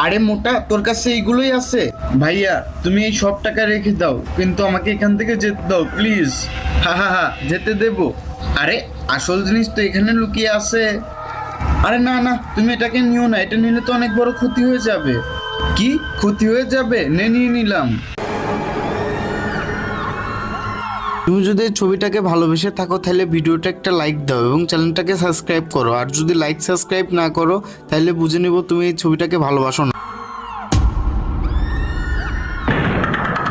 আরে মোটা, তোর কাছে এইগুলোই আছে? ভাইয়া তুমি এই সব টাকা রেখে দাও, কিন্তু আমাকে এখান থেকে যেতে দাও প্লিজ। হা হা হা, যেতে দেবো? আরে আসল জিনিস তো এখানে লুকিয়ে আছে। আরে না না, তুমি এটাকে নিও না, এটা নিলে তো অনেক বড় ক্ষতি হয়ে যাবে। কি ক্ষতি হয়ে যাবে? নিয়ে নিলাম। তুমি যদি এই ছবিটাকে ভালোবেসে থাকো তাহলে ভিডিওটা একটা লাইক দাও এবং চ্যানেলটাকে সাবস্ক্রাইব করো। আর যদি লাইক সাবস্ক্রাইব না করো তাহলে বুঝে নিব তুমি এই ছবিটাকে ভালোবাসো না।